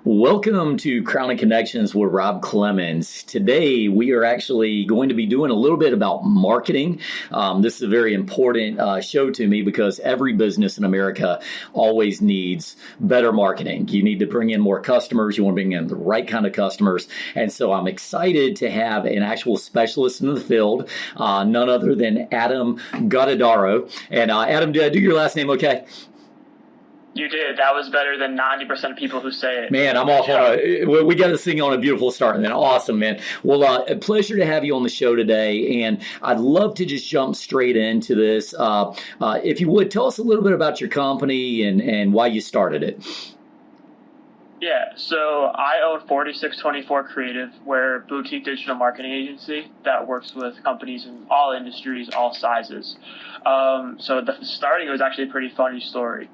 Welcome to Crown Connections with Rob Clemons. Today, we are actually going to be doing a little bit about marketing. This is a very important show to me because every business in America always needs better marketing. You need to bring in more customers. You want to bring in the right kind of customers. And so I'm excited to have an actual specialist in the field, none other than Adam Guttadauro. And Adam, did I do your last name okay? You did. That was better than 90% of people who say it. Man, I'm off on we got this thing on a beautiful start, man. Awesome, man. Well, a pleasure to have you on the show today, and I'd love to just jump straight into this. If you would, tell us a little bit about your company and why you started it. Yeah, so I own 4624 Creative. We're a boutique digital marketing agency that works with companies in all industries, all sizes. So the starting was actually a pretty funny story.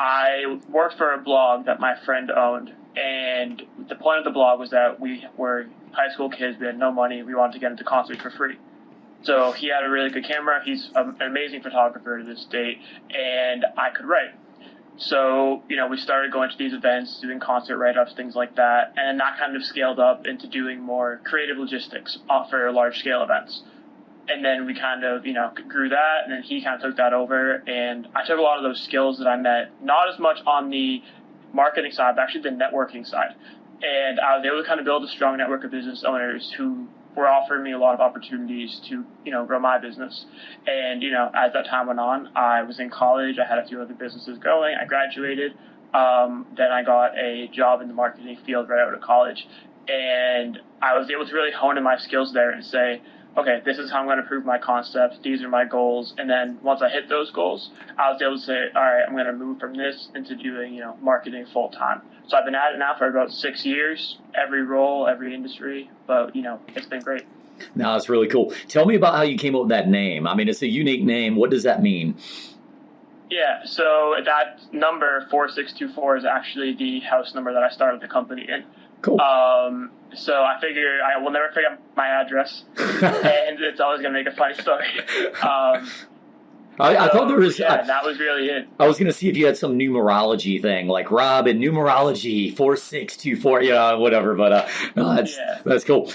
I worked for a blog that my friend owned, and the point of the blog was that we were high school kids, we had no money, we wanted to get into concerts for free. So he had a really good camera, he's an amazing photographer to this date, and I could write. So, we started going to these events, doing concert write-ups, things like that, and that kind of scaled up into doing more creative logistics for large-scale events. And then we kind of, grew that, and then he kind of took that over, and I took a lot of those skills that I met, not as much on the marketing side, but actually the networking side. And I was able to kind of build a strong network of business owners who were offering me a lot of opportunities to, grow my business. And, as that time went on, I was in college, I had a few other businesses going, I graduated, then I got a job in the marketing field right out of college. And I was able to really hone in my skills there and say, okay, this is how I'm going to prove my concepts. These are my goals. And then once I hit those goals, I was able to say, all right, I'm going to move from this into doing, marketing full time. So I've been at it now for about 6 years, every role, every industry, but, it's been great. No, it's really cool. Tell me about how you came up with that name. I mean, it's a unique name. What does that mean? Yeah, so that number 4624 is actually the house number that I started the company in. Cool. So I figure I will never forget my address, and it's always going to make a funny story. I thought there was. Yeah, that was really it. I was going to see if you had some numerology thing, like Rob in numerology 4624, whatever. But no, that's cool.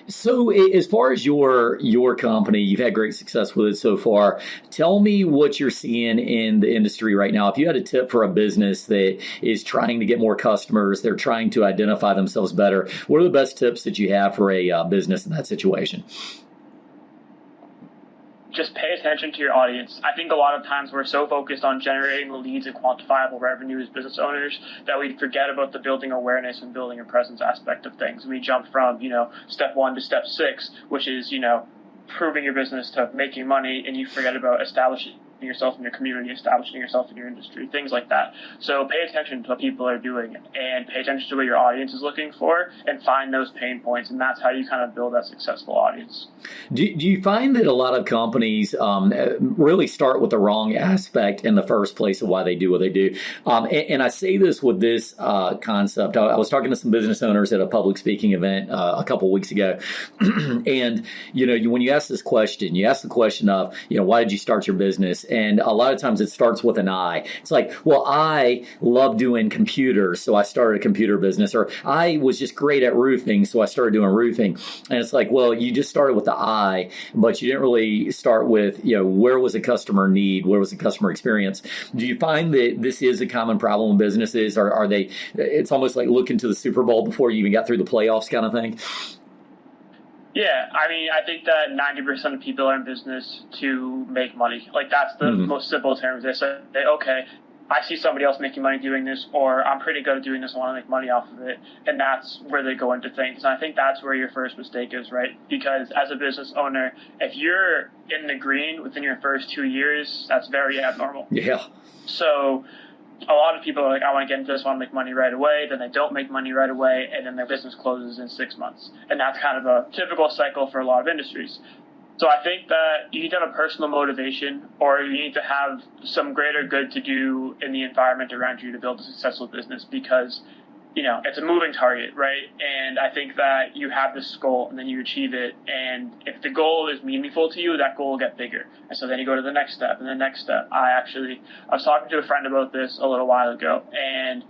So as far as your company, you've had great success with it so far. Tell me what you're seeing in the industry right now. If you had a tip for a business that is trying to get more customers, they're trying to identify themselves better. What are the best tips that you have for a business in that situation? Just pay attention to your audience. I think a lot of times we're so focused on generating the leads and quantifiable revenue as business owners that we forget about the building awareness and building a presence aspect of things. We jump from, step 1 to step 6, which is, proving your business to making money, and you forget about establishing yourself in your community, establishing yourself in your industry, things like that. So pay attention to what people are doing and pay attention to what your audience is looking for and find those pain points. And that's how you kind of build that successful audience. Do you find that a lot of companies really start with the wrong aspect in the first place of why they do what they do? And I say this with this concept. I was talking to some business owners at a public speaking event a couple of weeks ago. And, when you ask this question, you ask the question of, why did you start your business? And a lot of times it starts with an I. It's like, well, I love doing computers, so I started a computer business. Or I was just great at roofing, so I started doing roofing. And it's like, well, you just started with the I, but you didn't really start with, where was the customer need? Where was the customer experience? Do you find that this is a common problem in businesses? Are they, it's almost like looking to the Super Bowl before you even got through the playoffs kind of thing? Yeah, I think that 90% of people are in business to make money. Like, that's the most simple terms. They say, okay, I see somebody else making money doing this, or I'm pretty good at doing this, I want to make money off of it. And that's where they go into things. And I think that's where your first mistake is, right? Because as a business owner, if you're in the green within your first 2 years, that's very abnormal. Yeah. So a lot of people are like, I want to get into this, I want to make money right away. Then they don't make money right away, and then their business closes in 6 months. And that's kind of a typical cycle for a lot of industries. So I think that you need to have a personal motivation, or you need to have some greater good to do in the environment around you to build a successful business, because it's a moving target, right? And I think that you have this goal and then you achieve it. And if the goal is meaningful to you, that goal will get bigger. And so then you go to the next step and the next step. I was talking to a friend about this a little while ago, and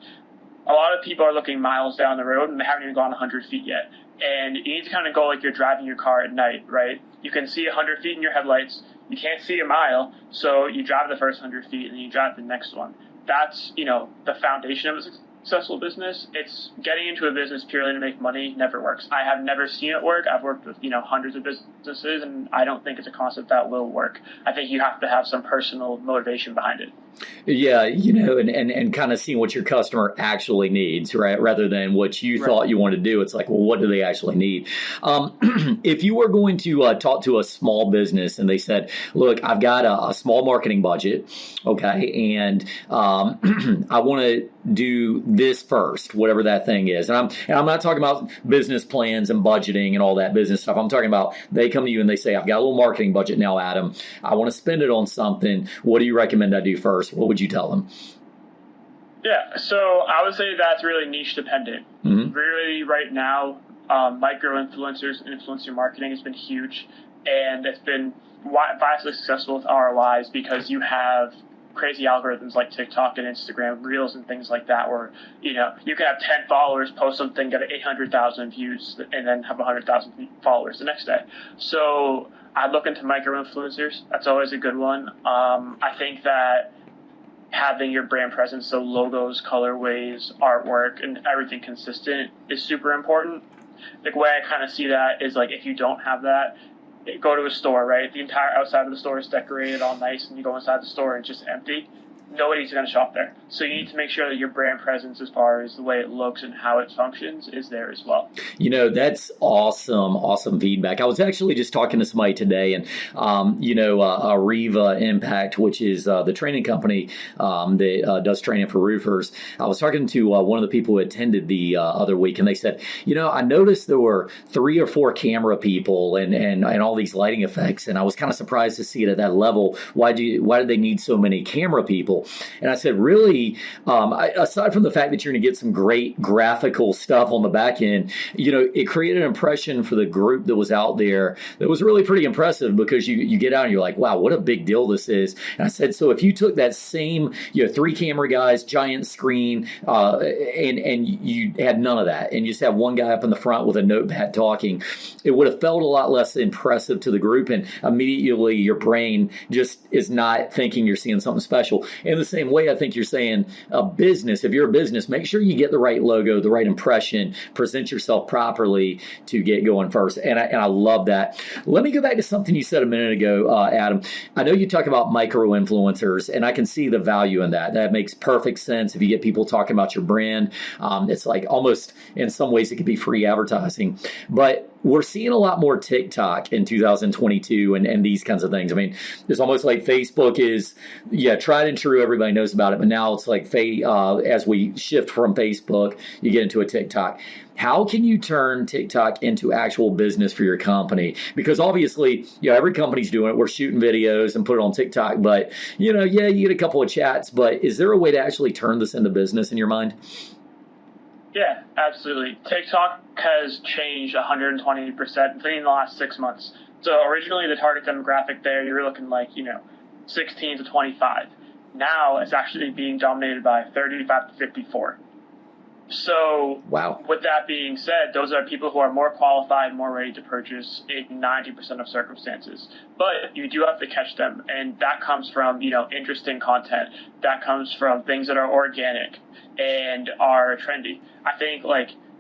a lot of people are looking miles down the road and they haven't even gone 100 feet yet. And you need to kind of go like you're driving your car at night, right? You can see 100 feet in your headlights. You can't see a mile, so you drive the first 100 feet and then you drive the next one. That's, the foundation of a successful business. It's getting into a business purely to make money never works. I have never seen it work. I've worked with, hundreds of businesses, and I don't think it's a concept that will work. I think you have to have some personal motivation behind it. Yeah, and kind of seeing what your customer actually needs, right? Rather than what you thought you wanted to do. It's like, well, what do they actually need? If you were going to talk to a small business and they said, look, I've got a small marketing budget, okay, and I want to do this first, whatever that thing is. And I'm not talking about business plans and budgeting and all that business stuff. I'm talking about they come to you and they say, I've got a little marketing budget now, Adam. I want to spend it on something. What do you recommend I do first? What would you tell them? Yeah, so I would say that's really niche dependent. Mm-hmm. Really, right now, micro influencers, influencer marketing has been huge, and it's been vastly successful with ROIs because you have crazy algorithms like TikTok and Instagram Reels and things like that, where you can have 10 followers, post something, get 800,000 views, and then have 100,000 followers the next day. So I'd look into micro influencers. That's always a good one. I think that having your brand presence, so logos, colorways, artwork, and everything consistent is super important. The way I kind of see that is like if you don't have that, go to a store, right? The entire outside of the store is decorated all nice, and you go inside the store and it's just empty. Nobody's going to shop there. So you need to make sure that your brand presence, as far as the way it looks and how it functions, is there as well. That's awesome feedback. I was actually just talking to somebody today, and Riva Impact, which is the training company that does training for roofers. I was talking to one of the people who attended the other week, and they said, I noticed there were 3 or 4 camera people and all these lighting effects, and I was kind of surprised to see it at that level. Why do they need so many camera people? And I said, really, aside from the fact that you're going to get some great graphical stuff on the back end, it created an impression for the group that was out there that was really pretty impressive, because you get out and you're like, wow, what a big deal this is. And I said, so if you took that same, 3 camera guys, giant screen, and you had none of that, and you just have one guy up in the front with a notepad talking, it would have felt a lot less impressive to the group, and immediately your brain just is not thinking you're seeing something special. In the same way, I think you're saying a business, if you're a business, make sure you get the right logo, the right impression, present yourself properly to get going first. And I love that. Let me go back to something you said a minute ago, Adam. I know you talk about micro influencers, and I can see the value in that. That makes perfect sense. If you get people talking about your brand, it's like almost in some ways it could be free advertising. But we're seeing a lot more TikTok in 2022 and these kinds of things. I mean, it's almost like Facebook is, tried and true. Everybody knows about it. But now it's like as we shift from Facebook, you get into a TikTok. How can you turn TikTok into actual business for your company? Because obviously, every company's doing it. We're shooting videos and put it on TikTok. But, you get a couple of chats. But is there a way to actually turn this into business in your mind? Yeah, absolutely. TikTok has changed 120% in the last 6 months. So originally the target demographic there, you were looking like, 16 to 25. Now it's actually being dominated by 35 to 54. So wow. With that being said, those are people who are more qualified, more ready to purchase in 90% of circumstances. But you do have to catch them, and that comes from, interesting content. That comes from things that are organic and are trendy. I think,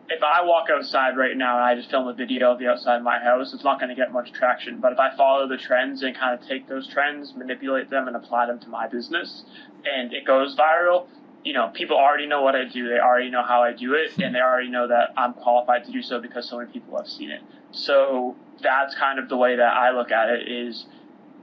if I walk outside right now and I just film a video of the outside of my house, it's not going to get much traction. But if I follow the trends and kind of take those trends, manipulate them, and apply them to my business, and it goes viral, people already know what I do. They already know how I do it, and they already know that I'm qualified to do so because so many people have seen it. So that's kind of the way that I look at it, is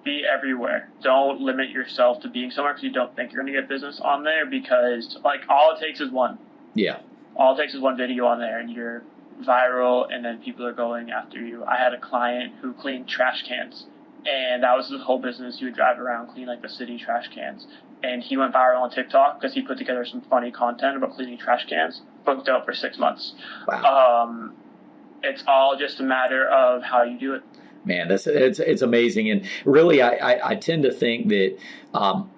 be everywhere. Don't limit yourself to being somewhere because you don't think you're going to get business on there, because all it takes is one. Yeah. All it takes is one video on there and you're viral, and then people are going after you. I had a client who cleaned trash cans, and that was his whole business. He would drive around, clean the city trash cans. And he went viral on TikTok because he put together some funny content about cleaning trash cans, booked out for 6 months. Wow. It's all just a matter of how you do it. Man, it's amazing, and really, I tend to think that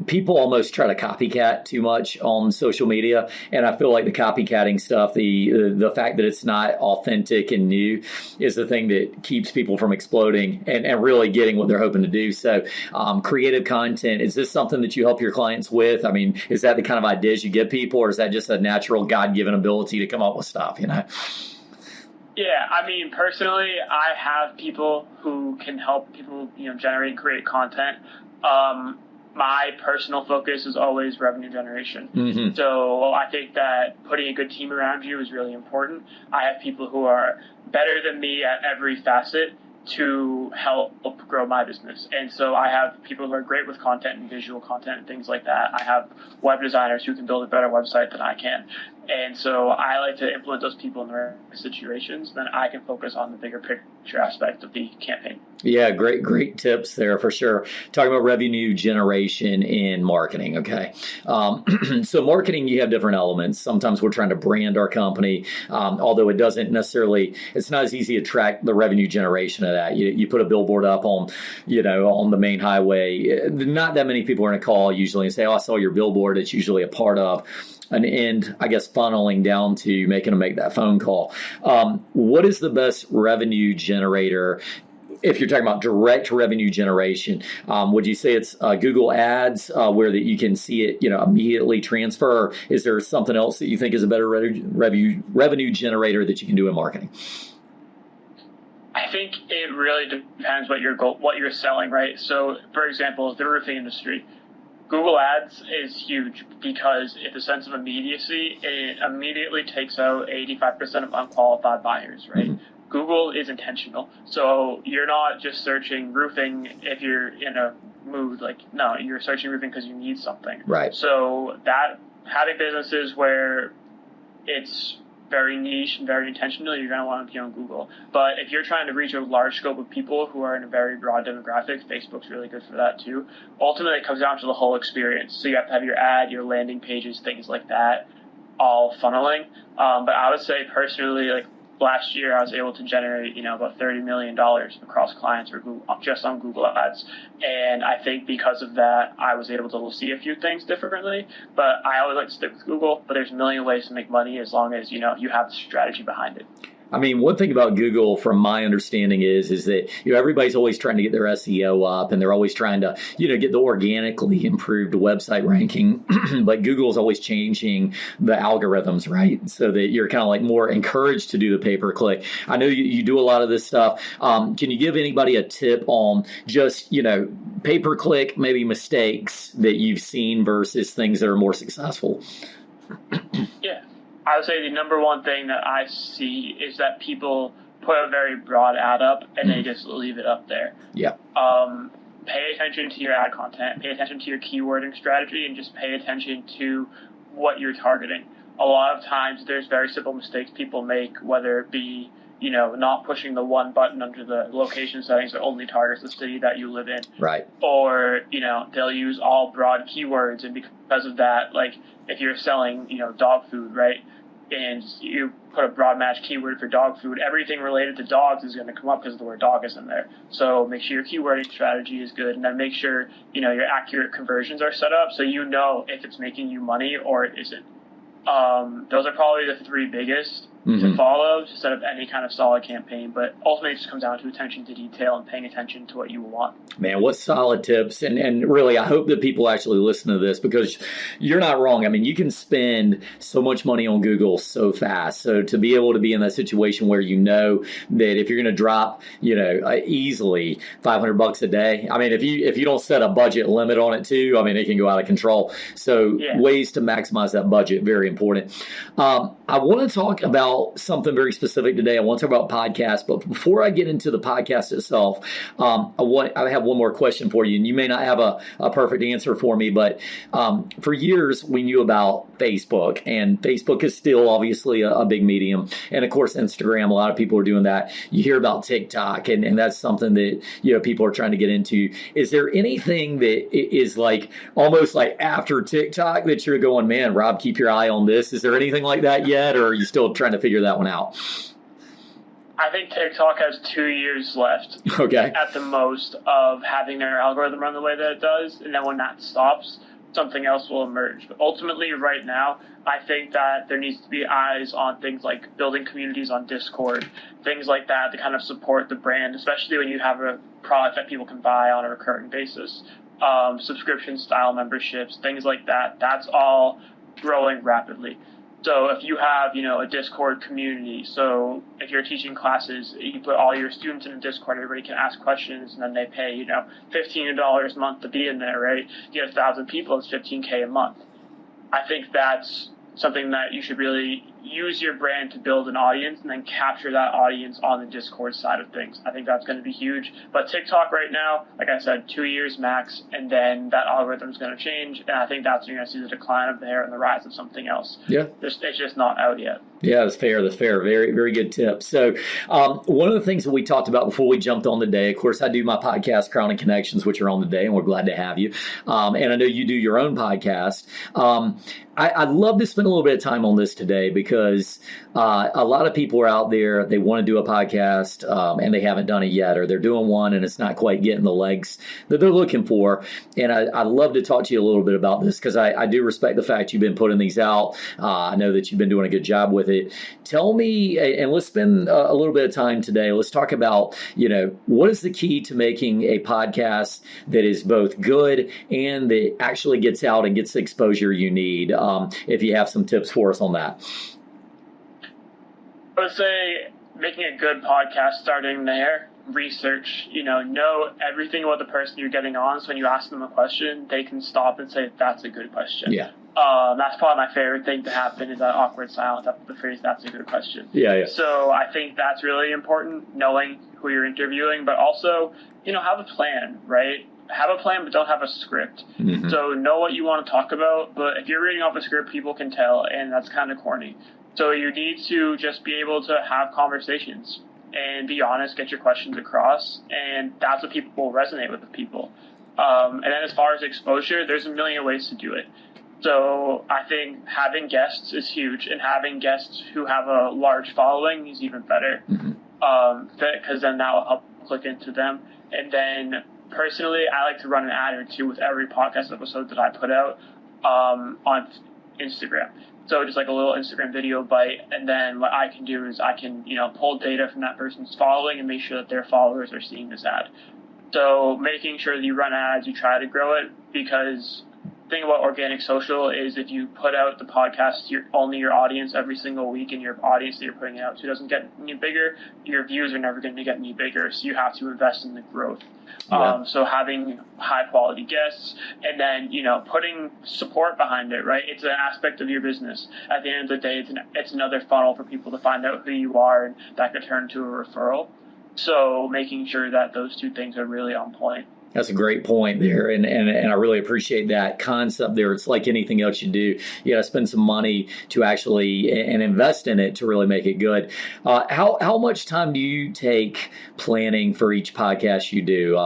people almost try to copycat too much on social media, and I feel like the copycatting stuff, the fact that it's not authentic and new, is the thing that keeps people from exploding and really getting what they're hoping to do. So, creative content, is this something that you help your clients with? I mean, is that the kind of ideas you give people, or is that just a natural God-given ability to come up with stuff? Yeah, I mean, personally, I have people who can help people, generate great content. My personal focus is always revenue generation. Mm-hmm. So I think that putting a good team around you is really important. I have people who are better than me at every facet to help grow my business. And so I have people who are great with content and visual content and things like that. I have web designers who can build a better website than I can. And so I like to implement those people in the right situations. Then I can focus on the bigger picture aspect of the campaign. Yeah, great tips there for sure. Talking about revenue generation in marketing. Okay. So marketing, you have different elements. Sometimes we're trying to brand our company, although it doesn't necessarily, it's not as easy to track the revenue generation of that. You put a billboard up on the main highway. Not that many people are going to call usually and say, oh, I saw your billboard. It's usually a part of an end, I guess, funneling down to making them make that phone call. What is the best revenue generator? If you're talking about direct revenue generation, would you say it's Google Ads where that you can see it, immediately transfer? Or is there something else that you think is a better revenue generator that you can do in marketing? I think it really depends what you're selling, right? So, for example, the roofing industry. Google Ads is huge because in the sense of immediacy, it immediately takes out 85% of unqualified buyers, right? Mm-hmm. Google is intentional. So you're not just searching roofing if you're in a mood, no, you're searching roofing because you need something. Right. So that having businesses where it's very niche and very intentional, you're going to want to be on Google. But if you're trying to reach a large scope of people who are in a very broad demographic, Facebook's really good for that too. Ultimately, it comes down to the whole experience. So you have to have your ad, your landing pages, things like that, all funneling. But I would say personally, last year, I was able to generate, about $30 million across clients for Google, just on Google Ads. And I think because of that, I was able to see a few things differently. But I always like to stick with Google, but there's a million ways to make money as long as, you have the strategy behind it. I mean, one thing about Google, from my understanding, is that everybody's always trying to get their SEO up, and they're always trying to get the organically improved website ranking. But Google's always changing the algorithms, right? So that you're kind of more encouraged to do the pay-per-click. I know you do a lot of this stuff. Can you give anybody a tip on just pay-per-click, maybe mistakes that you've seen versus things that are more successful? Yeah. I would say the number one thing that I see is that people put a very broad ad up and they just leave it up there. Yeah. Pay attention to your ad content, pay attention to your keywording strategy, and just pay attention to what you're targeting. A lot of times there's very simple mistakes people make, whether it be, not pushing the one button under the location settings that only targets the city that you live in. Right. Or, they'll use all broad keywords, and because of that, if you're selling, dog food, right, and you put a broad match keyword for dog food, everything related to dogs is going to come up because the word dog is in there. So make sure your keywording strategy is good, and then make sure, your accurate conversions are set up so if it's making you money or it isn't. Those are probably the three biggest to follow to set up any kind of solid campaign. But ultimately, it just comes down to attention to detail and paying attention to what you want. Man, what solid tips. And really, I hope that people actually listen to this, because you're not wrong. I mean, you can spend so much money on Google so fast. So to be able to be in that situation where that if you're going to drop, easily $500 a day. I mean, if you don't set a budget limit on it too, I mean, it can go out of control. So ways to maximize that budget, very important. I want to talk about something very specific today. I want to talk about podcasts, but before I get into the podcast itself, I have one more question for you, and you may not have a perfect answer for me, but for years we knew about Facebook, and Facebook is still obviously a big medium, and of course Instagram. A lot of people are doing that. You hear about TikTok, and that's something that people are trying to get into. Is there anything that is almost after TikTok that you're going, man, Rob, keep your eye on this? Is there anything like that yet, or are you still trying to figure that one out? I think TikTok has 2 years left Okay. at the most of having their algorithm run the way that it does. And then when that stops, something else will emerge. But ultimately, right now, I think that there needs to be eyes on things like building communities on Discord, things like that to kind of support the brand, especially when you have a product that people can buy on a recurring basis. Subscription style memberships, things like that. That's all growing rapidly. So if you have, a Discord community, so if you're teaching classes, you put all your students in a Discord, everybody can ask questions, and then they pay, $15 a month to be in there, right? You get 1,000 people, it's $15K a month. I think that's something that you should really use your brand to build an audience and then capture that audience on the Discord side of things. I think that's going to be huge. But TikTok right now, like I said, 2 years max, and then that algorithm is going to change. And I think that's when you're going to see the decline of there and the rise of something else. Yeah. It's just not out yet. Yeah, that's fair. That's fair. Very, very good tip. So one of the things that we talked about before we jumped on the day, of course, I do my podcast, Crowning Connections, which are on the day, and we're glad to have you. And I know you do your own podcast. I'd love to spend a little bit of time on this today because a lot of people are out there, they want to do a podcast and they haven't done it yet, or they're doing one and it's not quite getting the legs that they're looking for. And I'd love to talk to you a little bit about this because I do respect the fact you've been putting these out. I know that you've been doing a good job with it. Tell me, and let's spend a little bit of time today. Let's talk about, what is the key to making a podcast that is both good and that actually gets out and gets the exposure you need? If you have some tips for us on that. I would say making a good podcast, starting there, research, know everything about the person you're getting on. So when you ask them a question, they can stop and say, that's a good question. Yeah. That's probably my favorite thing to happen is that awkward silence after the phrase, that's a good question. Yeah. So I think that's really important, knowing who you're interviewing, but also, have a plan, right? Have a plan, but don't have a script. Mm-hmm. So know what you want to talk about, but if you're reading off a script, people can tell, and that's kind of corny. So you need to just be able to have conversations and be honest, get your questions across, and that's what people will resonate with people. And then as far as exposure, there's a million ways to do it. So I think having guests is huge, and having guests who have a large following is even better, because then that will help click into them. And then personally, I like to run an ad or two with every podcast episode that I put out on Instagram. So just like a little Instagram video bite, and then what I can do is I can, pull data from that person's following and make sure that their followers are seeing this ad. So making sure that you run ads, you try to grow it, because the thing about organic social is if you put out the podcast to only your audience every single week, and your audience that you're putting it out to doesn't get any bigger, your views are never going to get any bigger. So you have to invest in the growth. Yeah. So having high quality guests, and then, putting support behind it, right? It's an aspect of your business. At the end of the day, it's another funnel for people to find out who you are, and that could turn to a referral. So making sure that those two things are really on point. That's a great point there, and I really appreciate that concept there. It's like anything else you do. You got to spend some money to actually and invest in it to really make it good. How much time do you take planning for each podcast you do,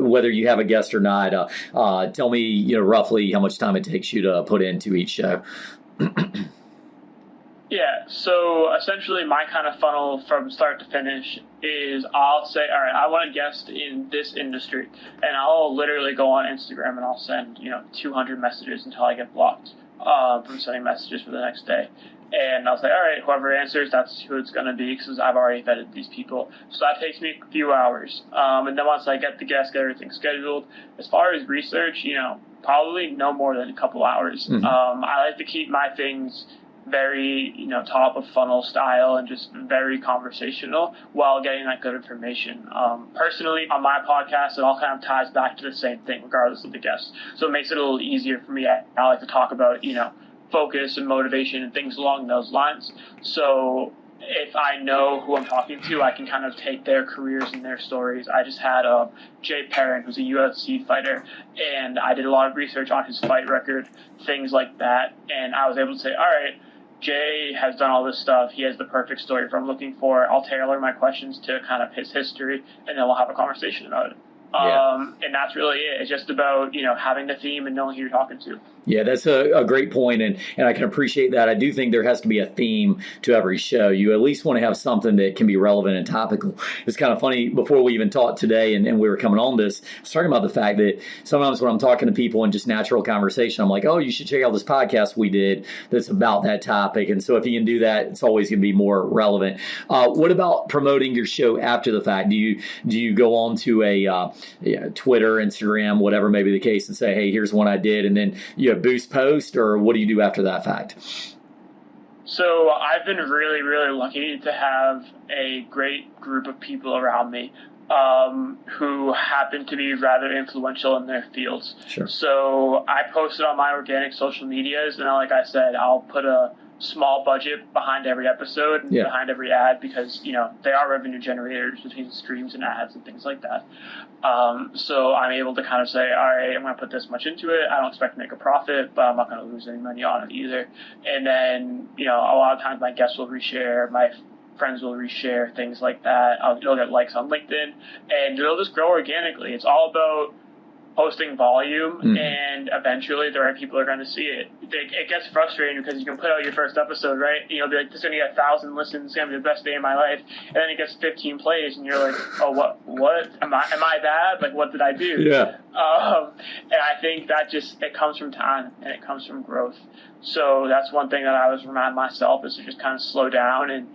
whether you have a guest or not? Tell me, roughly how much time it takes you to put into each show. Yeah, so essentially my kind of funnel from start to finish is I'll say, all right, I want a guest in this industry, and I'll literally go on Instagram and I'll send, 200 messages until I get blocked from sending messages for the next day. And I'll say, all right, whoever answers, that's who it's going to be, because I've already vetted these people. So that takes me a few hours. And then once I get the guest, get everything scheduled, as far as research, probably no more than a couple hours. Mm-hmm. I like to keep my things very, top of funnel style and just very conversational while getting that good information. Personally, on my podcast, it all kind of ties back to the same thing regardless of the guest. So it makes it a little easier for me. I like to talk about, focus and motivation and things along those lines. So if I know who I'm talking to, I can kind of take their careers and their stories. I just had Jay Perrin, who's a UFC fighter, and I did a lot of research on his fight record, things like that. And I was able to say, all right, Jay has done all this stuff. He has the perfect story for what I'm looking for. I'll tailor my questions to kind of his history, and then we'll have a conversation about it. And that's really it. It's just about, having the theme and knowing who you're talking to. Yeah, that's a great point, and I can appreciate that. I do think there has to be a theme to every show. You at least want to have something that can be relevant and topical. It's kind of funny, before we even talked today and we were coming on this, I was talking about the fact that sometimes when I'm talking to people in just natural conversation, I'm like, oh, you should check out this podcast we did that's about that topic. And so if you can do that, it's always going to be more relevant. What about promoting your show after the fact? Do you go on to a Twitter, Instagram, whatever may be the case, and say, hey, here's one I did, and then boost post, or what do you do after that fact? So I've been really, really lucky to have a great group of people around me who happen to be rather influential in their fields. Sure. So I posted on my organic social medias, and like I said, I'll put a small budget behind every episode and behind every ad, because they are revenue generators between streams and ads and things like that. So I'm able to kind of say, all right, I'm going to put this much into it. I don't expect to make a profit, but I'm not going to lose any money on it either. And then a lot of times my guests will reshare, my friends will reshare, things like that. It'll get likes on LinkedIn, and it'll just grow organically. It's all about posting volume, and eventually the right people are going to see it. It gets frustrating because you can put out your first episode, right? Be like, this is going to get 1,000 listens, it's going to be the best day of my life, and then it gets 15 plays, and you're like, oh, what? Am I bad? Like, what did I do? Yeah. And I think that it comes from time, and it comes from growth. So that's one thing that I always remind myself, is to just kind of slow down and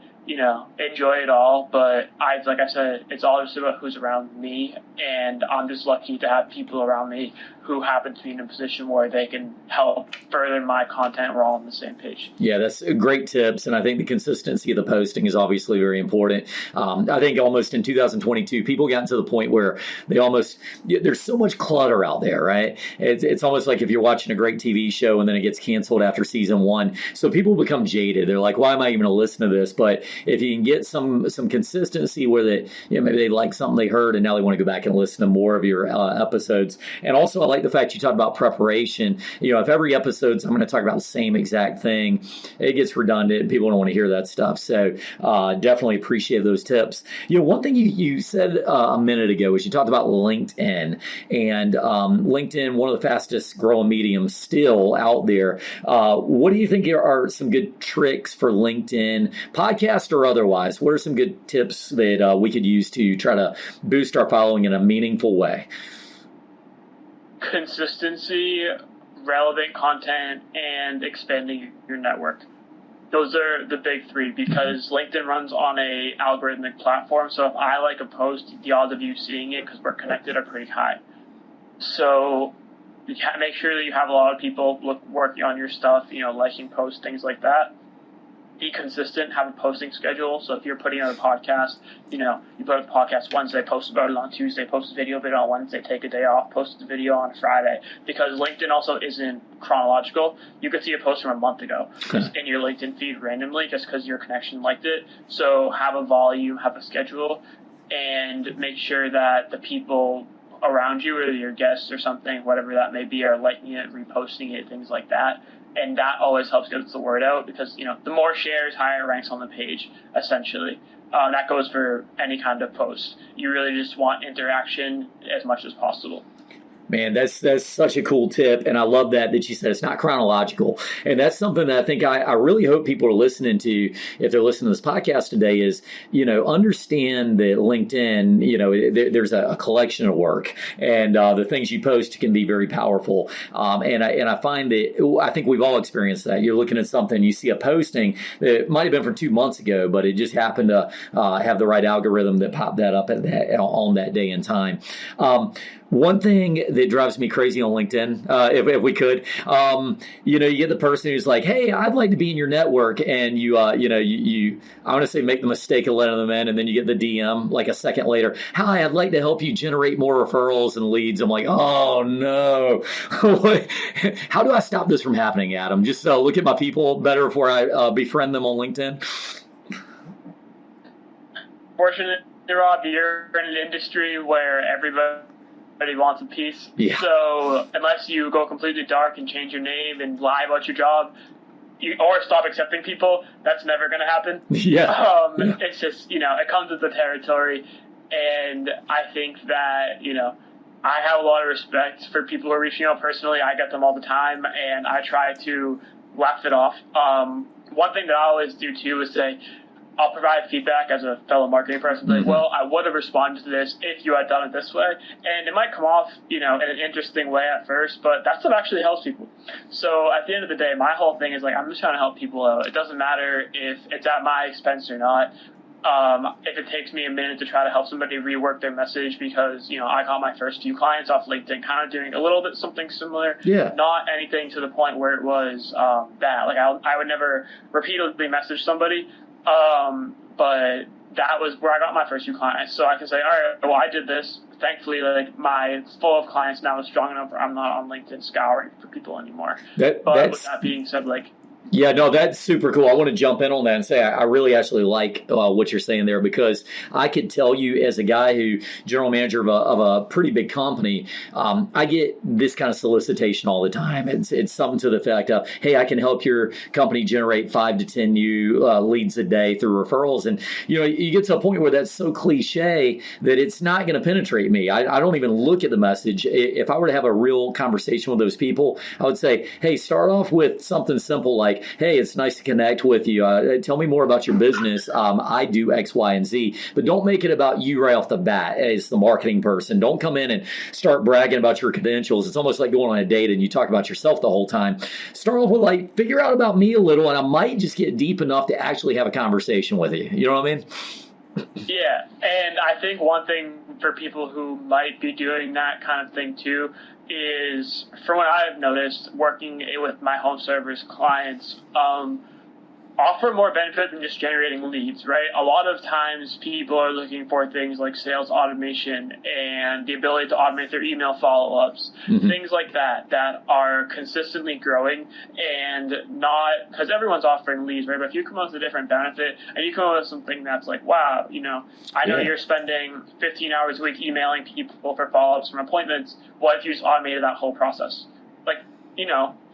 enjoy it all. But like I said, it's all just about who's around me, and I'm just lucky to have people around me who happen to be in a position where they can help further my content. We're all on the same page. Yeah, that's great tips. And I think the consistency of the posting is obviously very important. I think almost in 2022, people got to the point where there's so much clutter out there, right? It's almost like if you're watching a great TV show and then it gets canceled after season 1. So people become jaded. They're like, why am I even going to listen to this? But if you can get some consistency where maybe they like something they heard and now they want to go back and listen to more of your episodes. And also, I like the fact you talked about preparation. If every episode's I'm going to talk about the same exact thing, it gets redundant and people don't want to hear that stuff. So definitely appreciate those tips. One thing you said a minute ago was you talked about LinkedIn, and LinkedIn, one of the fastest growing mediums still out there. What do you think are some good tricks for LinkedIn, podcast or otherwise? What are some good tips that we could use to try to boost our following in a meaningful way? Consistency, relevant content, and expanding your network. Those are the big three, because LinkedIn runs on a algorithmic platform. So if I like a post, the odds of you seeing it, because we're connected, are pretty high. So you make sure that you have a lot of people working on your stuff, liking posts, things like that. Be consistent, have a posting schedule. So if you're putting out a podcast, you put out a podcast Wednesday, post about it on Tuesday, post a video of it on Wednesday, take a day off, post the video on Friday. Because LinkedIn also isn't chronological. You could see a post from a month ago in your LinkedIn feed randomly just because your connection liked it. So have a volume, have a schedule, and make sure that the people around you, whether your guests or something, whatever that may be, are liking it, reposting it, things like that. And that always helps get the word out, because, the more shares, higher ranks on the page, essentially. That goes for any kind of post. You really just want interaction as much as possible. Man, that's such a cool tip. And I love that you said it's not chronological. And that's something that I think I really hope people are listening to, if they're listening to this podcast today, is, understand that LinkedIn, there's a collection of work, and the things you post can be very powerful. And I find that, I think we've all experienced that. You're looking at something, you see a posting that might have been from 2 months ago, but it just happened to have the right algorithm that popped that up on that day and time. One thing that drives me crazy on LinkedIn, if we could, you get the person who's like, hey, I'd like to be in your network. And you I want to say make the mistake of letting them in. And then you get the DM like a second later. Hi, I'd like to help you generate more referrals and leads. I'm like, oh, no. How do I stop this from happening, Adam? Just look at my people better before I befriend them on LinkedIn. Fortunately, Rob, you're in an industry where everybody wants a piece. Yeah. So unless you go completely dark and change your name and lie about your job, or stop accepting people, that's never going to happen. Yeah. It's just, it comes with the territory. And I think that, I have a lot of respect for people who are reaching out personally. I get them all the time, and I try to laugh it off. One thing that I always do too is say, I'll provide feedback as a fellow marketing person. Like, well, I would have responded to this if you had done it this way. And it might come off, in an interesting way at first, but that stuff actually helps people. So at the end of the day, my whole thing is like, I'm just trying to help people out. It doesn't matter if it's at my expense or not. If it takes me a minute to try to help somebody rework their message because, I got my first few clients off LinkedIn kind of doing a little bit something similar. Yeah. Not anything to the point where it was bad. Like I would never repeatedly message somebody. But that was where I got my first few clients. So I can say, all right, well, I did this. Thankfully, like my flow of clients now is strong enough where I'm not on LinkedIn scouring for people anymore. But with that being said, yeah, no, that's super cool. I want to jump in on that and say I really actually like what you're saying there, because I could tell you as a guy who general manager of a pretty big company, I get this kind of solicitation all the time. It's something to the effect of, hey, I can help your company generate 5 to 10 new leads a day through referrals. And, you get to a point where that's so cliche that it's not going to penetrate me. I don't even look at the message. If I were to have a real conversation with those people, I would say, hey, start off with something simple like, hey, it's nice to connect with you. Tell me more about your business. I do X, Y, and Z. But don't make it about you right off the bat as the marketing person. Don't come in and start bragging about your credentials. It's almost like going on a date and you talk about yourself the whole time. Start off with figure out about me a little, and I might just get deep enough to actually have a conversation with you. You know what I mean? Yeah, and I think one thing for people who might be doing that kind of thing too is, from what I've noticed working with my home service clients, offer more benefit than just generating leads, right? A lot of times people are looking for things like sales automation and the ability to automate their email follow-ups, things like that are consistently growing, and not because everyone's offering leads, right? But if you come up with a different benefit and you come up with something that's like, wow, I know you're spending 15 hours a week emailing people for follow-ups from appointments. What if you just automated that whole process?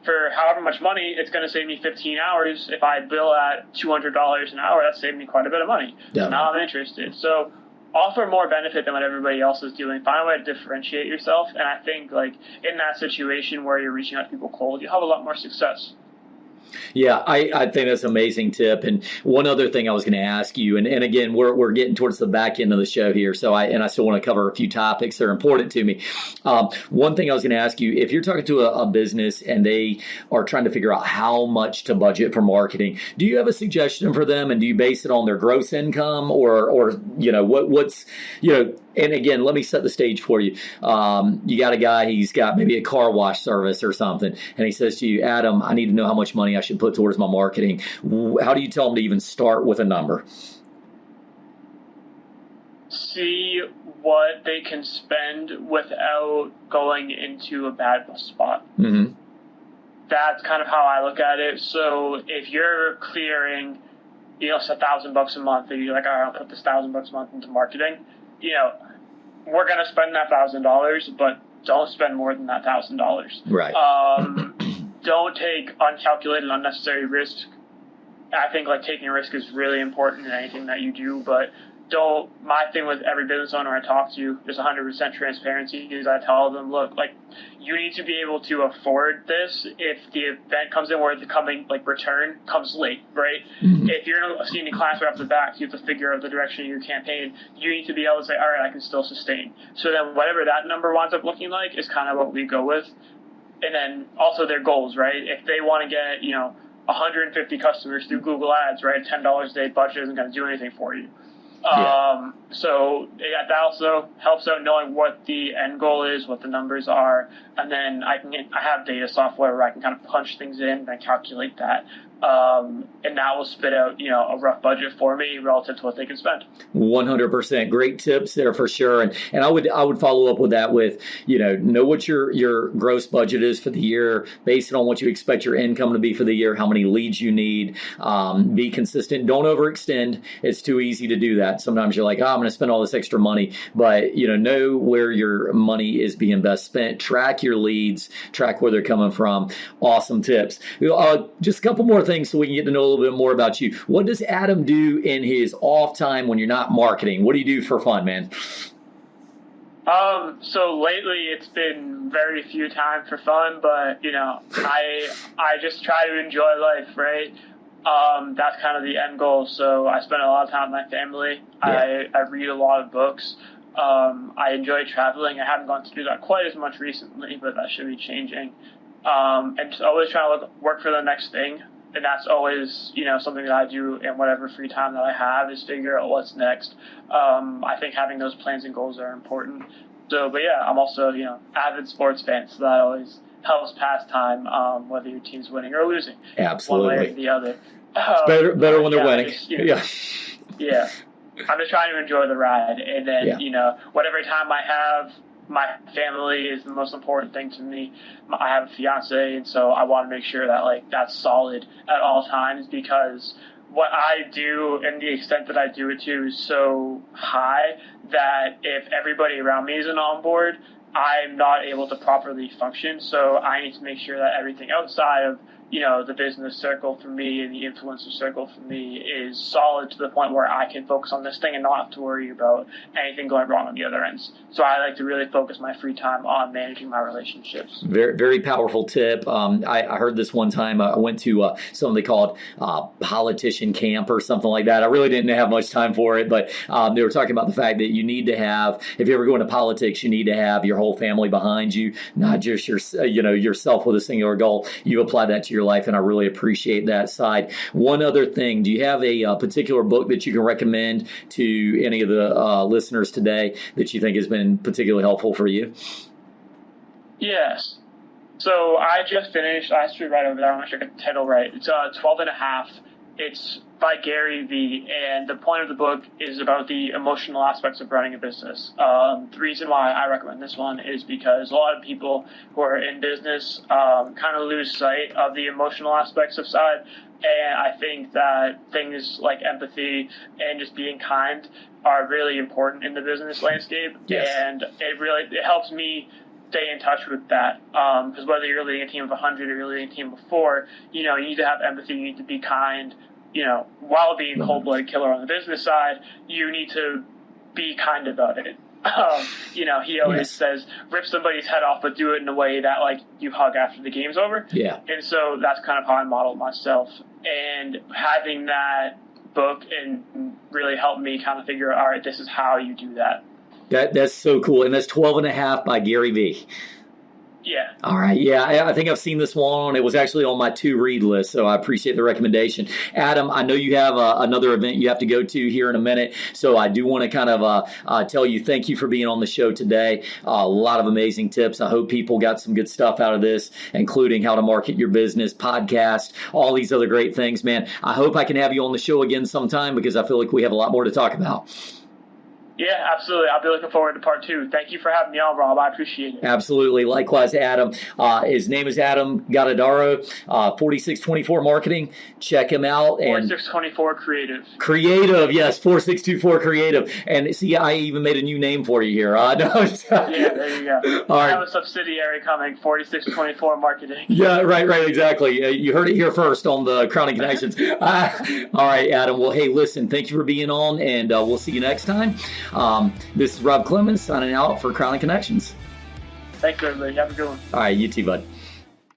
For however much money, it's going to save me 15 hours. If I bill at $200 an hour, that's saved me quite a bit of money. Yeah. Now I'm interested. So offer more benefit than what everybody else is doing. Find a way to differentiate yourself. And I think in that situation where you're reaching out to people cold, you have a lot more success. Yeah, I think that's an amazing tip. And one other thing I was going to ask you, and again, we're getting towards the back end of the show here, so I still want to cover a few topics that are important to me. One thing I was going to ask you, if you're talking to a business and they are trying to figure out how much to budget for marketing, do you have a suggestion for them, and do you base it on their gross income or what's and again, let me set the stage for you. You got a guy, he's got maybe a car wash service or something, and he says to you, Adam, I need to know how much money I should put towards my marketing. How do you tell him to even start with a number? See what they can spend without going into a bad spot. Mm-hmm. That's kind of how I look at it. So if you're clearing, it's $1,000 a month, and you're like, all right, I'll put this $1,000 a month into marketing, we're going to spend that $1,000, but don't spend more than that $1,000. Right. Don't take uncalculated, unnecessary risk. I think taking a risk is really important in anything that you do, but my thing with every business owner I talk to is 100% transparency, is I tell them, look, you need to be able to afford this if the event comes in where the return comes late, right? Mm-hmm. If you're not seeing any clients right off the bat, you have to figure out the direction of your campaign. You need to be able to say, all right, I can still sustain. So then whatever that number winds up looking like is kind of what we go with. And then also their goals, right? If they want to get, 150 customers through Google Ads, right? $10 a day budget isn't going to do anything for you. Yeah. So that also helps out knowing what the end goal is, what the numbers are, and then I have data software where I can kind of punch things in and then calculate that. And that will spit out, a rough budget for me relative to what they can spend. 100%. Great tips there for sure. And I would follow up with that with, know what your gross budget is for the year, base it on what you expect your income to be for the year, how many leads you need, be consistent. Don't overextend. It's too easy to do that. Sometimes you're like, I'm going to spend all this extra money, but know where your money is being best spent. Track your leads, track where they're coming from. Awesome tips. Just a couple more things so we can get to know a little bit more about you. What does Adam do in his off time when you're not marketing? What do you do for fun, man? So lately it's been very few time for fun, but I just try to enjoy life, right? That's kind of the end goal. So I spend a lot of time with my family. Yeah. I read a lot of books. I enjoy traveling. I haven't gone to do that quite as much recently, but that should be changing. And just always trying to work for the next thing. And that's always, something that I do in whatever free time that I have is figure out what's next. I think having those plans and goals are important. So, but yeah, I'm also, avid sports fan, so that always helps pass time, whether your team's winning or losing. Absolutely. One way or the other. It's better when they're winning. Yeah. I'm just trying to enjoy the ride. And then, whatever time I have, my family is the most important thing to me. I have a fiance, and so I want to make sure that that's solid at all times, because what I do and the extent that I do it to is so high that if everybody around me isn't on board, I'm not able to properly function. So I need to make sure that everything outside of the business circle for me and the influencer circle for me is solid to the point where I can focus on this thing and not have to worry about anything going wrong on the other ends. So I like to really focus my free time on managing my relationships. Very, very powerful tip. I heard this one time. I went to something they called politician camp or something like that. I really didn't have much time for it, but they were talking about the fact that you need to have, if you ever go into politics, you need to have your whole family behind you, not just yourself with a singular goal. You apply that to your life, and I really appreciate that side. One other thing, do you have a particular book that you can recommend to any of the listeners today that you think has been particularly helpful for you? Yes. So I just finished, I should right over there, I'm not sure I got the title right. It's 12 and a half. It's by Gary Vee, and the point of the book is about the emotional aspects of running a business. The reason why I recommend this one is because a lot of people who are in business kind of lose sight of the emotional aspects of side, and I think that things like empathy and just being kind are really important in the business landscape. Yes. And it helps me stay in touch with that, because whether you're leading a team of 100 or you're leading a team of 4, you need to have empathy, you need to be kind. While being cold-blooded killer on the business side, you need to be kind about it. He always says, rip somebody's head off, but do it in a way that you hug after the game's over. Yeah. And so that's kind of how I modeled myself. And having that book and really helped me kind of figure out, all right, this is how you do that. That's so cool. And that's 12 and a half by Gary Vee. Yeah. All right. Yeah, I think I've seen this one. It was actually on my to-read list, so I appreciate the recommendation. Adam, I know you have another event you have to go to here in a minute, so I do want to kind of tell you thank you for being on the show today. A lot of amazing tips. I hope people got some good stuff out of this, including how to market your business, podcast, all these other great things, man. I hope I can have you on the show again sometime, because I feel like we have a lot more to talk about. Yeah, absolutely. I'll be looking forward to part 2. Thank you for having me on, Rob. I appreciate it. Absolutely. Likewise, Adam. His name is Adam Guttadauro, 4624 Marketing. Check him out. 4624 Creative. Creative, yes, 4624 Creative. And see, I even made a new name for you here. Yeah, there you go. All right. I have a subsidiary coming, 4624 Marketing. Yeah, right, exactly. You heard it here first on the Crowning Connections. All right, Adam. Well, hey, listen, thank you for being on, and we'll see you next time. This is Rob Clemons signing out for Crowning Connections. Thanks, everybody. Have a good one. All right, you too, bud.